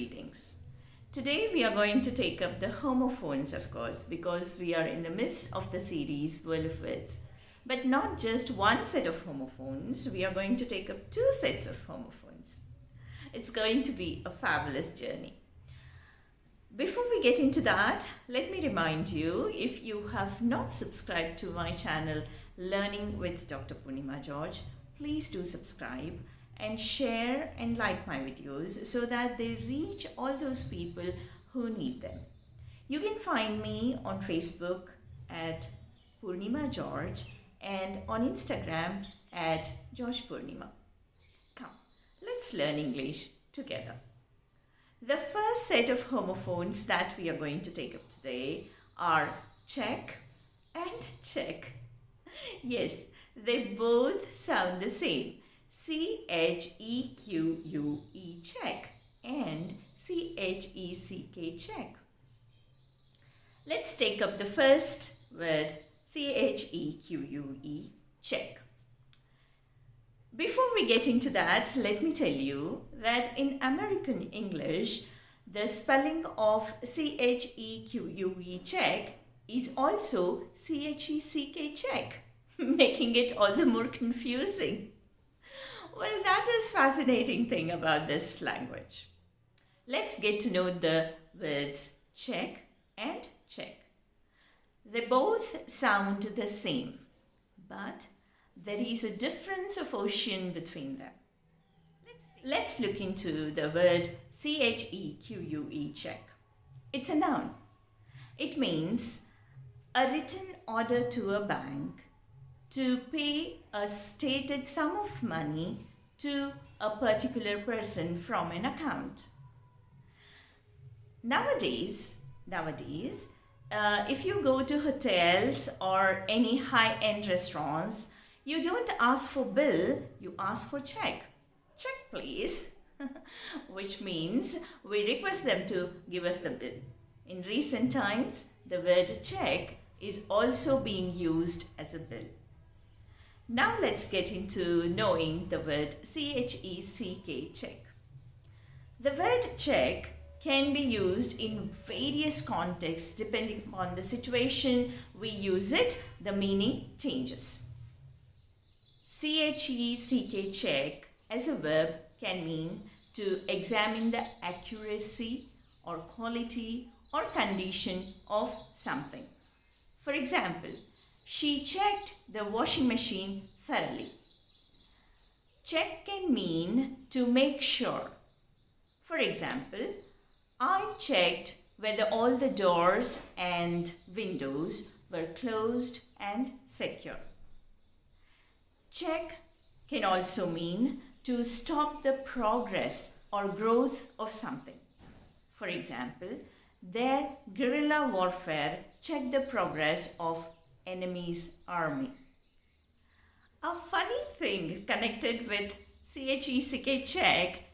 greetings. Today we are going to take up the homophones, of course, because we are in the midst of the series Whirl. But not just one set of homophones, we are going to take up two sets of homophones. It's going to be a fabulous journey. Before we get into that, let me remind you, if you have not subscribed to my channel Learning with Dr. Poornima George, please do subscribe and share and like my videos so that they reach all those people who need them. You can find me on Facebook at Poornima George and on Instagram at George Poornima. Come, let's learn English together. The first set of homophones that we are going to take up today are check and check. Yes, they both sound the same. C-H-E-Q-U-E check and C-H-E-C-K check. Let's take up the first word, C-H-E-Q-U-E check. Before we get into that, let me tell you that in American English, the spelling of C-H-E-Q-U-E check is also C-H-E-C-K check, making it all the more confusing. Well, that is fascinating thing about this language. Let's get to know the words check and check. They both sound the same, but there is a difference of ocean between them. Let's look into the word C-H-E-Q-U-E check. It's a noun. It means a written order to a bank to pay a stated sum of money to a particular person from an account. Nowadays, if you go to hotels or any high-end restaurants, you don't ask for bill, you ask for check. Check, please. Which means we request them to give us the bill. In recent times, the word check is also being used as a bill. Now let's get into knowing the word C-H-E-C-K check. The word check can be used in various contexts. Depending upon the situation we use it, the meaning changes. C-H-E-C-K check as a verb can mean to examine the accuracy or quality or condition of something. For example, she checked the washing machine thoroughly. Check can mean to make sure. For example, I checked whether all the doors and windows were closed and secure. Check can also mean to stop the progress or growth of something. For example, their guerrilla warfare checked the progress of enemy's army. A funny thing connected with C-H-E-C-K check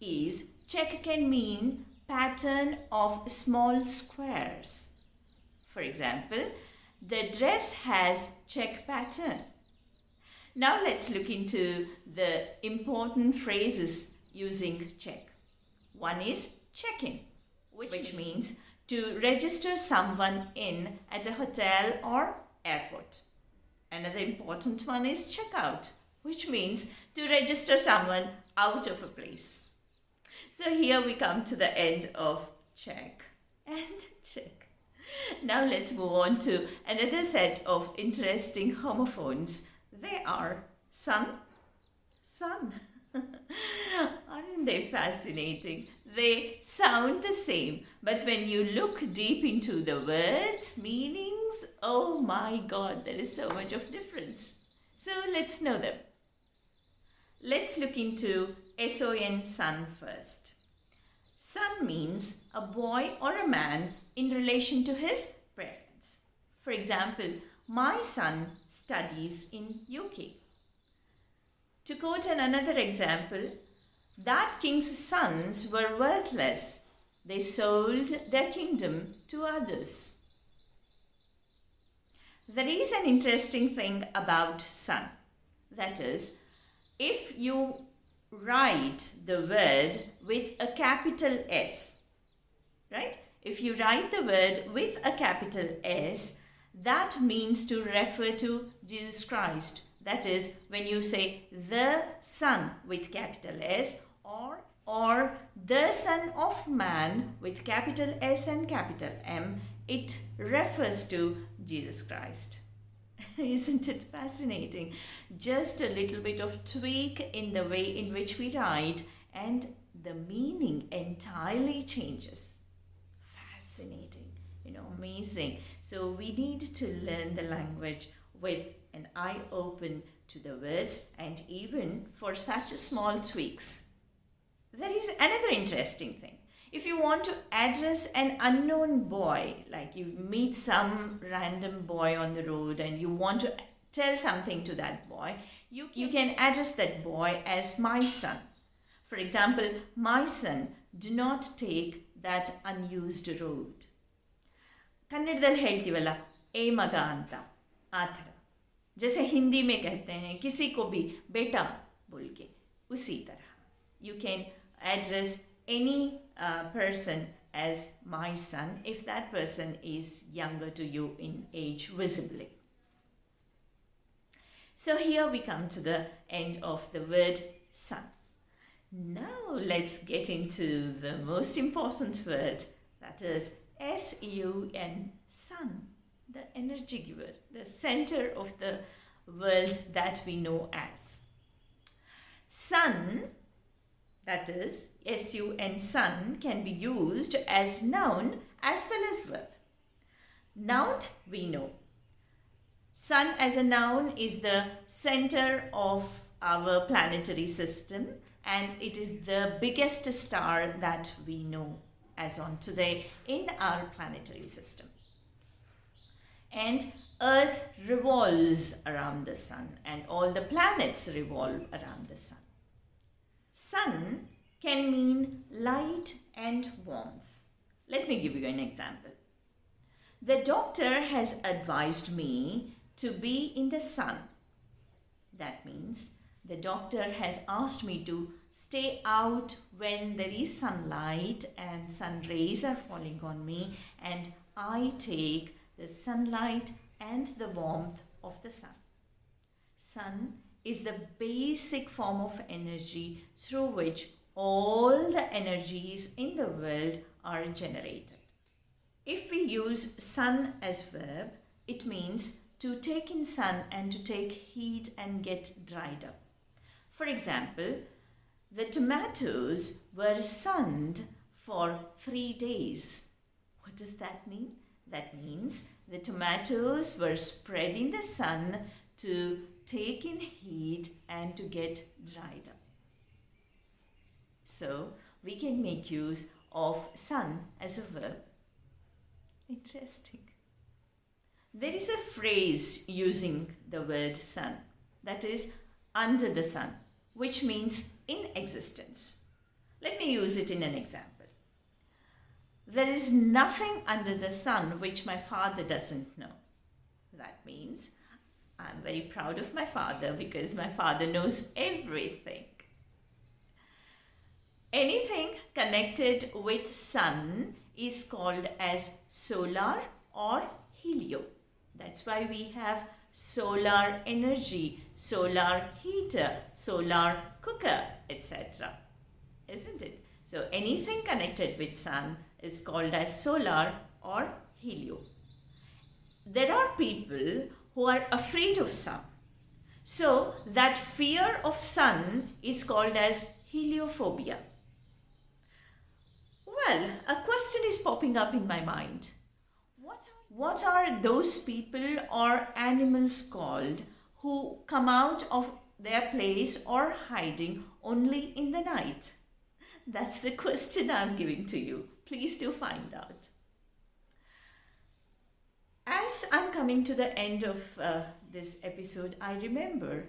is check can mean pattern of small squares. For example, the dress has check pattern. Now let's look into the important phrases using check. One is check-in, which means to register someone in at a hotel or airport. Another important one is check out, which means to register someone out of a place. So here we come to the end of check and check. Now let's move on to another set of interesting homophones. They are sun. Aren't they fascinating? They sound the same, but when you look deep into the words, meanings, oh my God, there is so much of difference. So let's know them. Let's look into S-O-N, son first. Son means a boy or a man in relation to his parents. For example, my son studies in UK. To quote another example, that king's sons were worthless. They sold their kingdom to others. There is an interesting thing about son. That is, if you write the word with a capital S, right? If you write the word with a capital S, that means to refer to Jesus Christ. That is, when you say the Son with capital S, or the Son of Man with capital S and capital M, it refers to Jesus Christ. Isn't it fascinating? Just a little bit of tweak in the way in which we write and the meaning entirely changes. Fascinating, amazing. So we need to learn the language with an eye open to the words and even for such small tweaks. There is another interesting thing. If you want to address an unknown boy, like you meet some random boy on the road and you want to tell something to that boy, you can address that boy as my son. For example, my son, do not take that unused road. ಕನ್ನಡದಲ್ಲಿ ಹೇಳ್ತೀವಲ್ಲ ಏ ಮಗ ಅಂತ ಆ ಥರ जैसे हिंदी में कहते हैं किसी को भी बेटा बोल के उसी तरह you can address any person as my son if that person is younger to you in age visibly. So here we come to the end of the word son. Now let's get into the most important word, that is S-U-N, sun, the energy giver, the center of the world that we know as. Sun, that is S-U-N, sun, can be used as noun as well as verb. Noun, we know. Sun as a noun is the center of our planetary system and it is the biggest star that we know as on today in our planetary system. And Earth revolves around the sun and all the planets revolve around the sun. Sun can mean light and warmth. Let me give you an example. The doctor has advised me to be in the sun. That means the doctor has asked me to stay out when there is sunlight and sun rays are falling on me, and I take the sunlight and the warmth of the sun. Sun is the basic form of energy through which all the energies in the world are generated. If we use sun as verb, it means to take in sun and to take heat and get dried up. For example, the tomatoes were sunned for 3 days. What does that mean? That means the tomatoes were spread in the sun to take in heat and to get dried up. So we can make use of sun as a verb. Interesting. There is a phrase using the word sun, that is under the sun, which means in existence. Let me use it in an example. There is nothing under the sun which my father doesn't know. That means I'm very proud of my father because my father knows everything. Anything connected with sun is called as solar or helio. That's why we have solar energy, solar heater, solar cooker, etc. Isn't it? So anything connected with sun is called as solar or helio. There are people who are afraid of sun. So that fear of sun is called as heliophobia. Well, a question is popping up in my mind. What are those people or animals called who come out of their place or hiding only in the night? That's the question I'm giving to you. Please do find out. As I'm coming to the end of this episode, I remember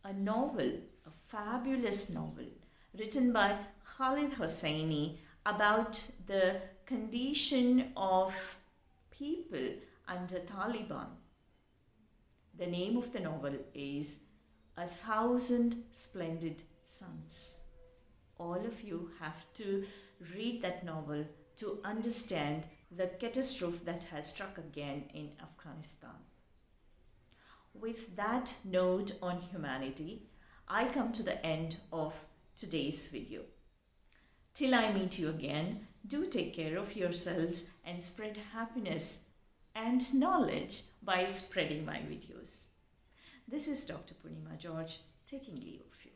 a novel, a fabulous novel, written by Khalid Hosseini about the condition of people under Taliban. The name of the novel is 1,000 Splendid Suns. all of you have to read that novel to understand the catastrophe that has struck again in Afghanistan. With that note on humanity, I come to the end of today's video. Till I meet you again, do take care of yourselves and spread happiness and knowledge by spreading my videos. This is Dr. Poornima George taking leave of you.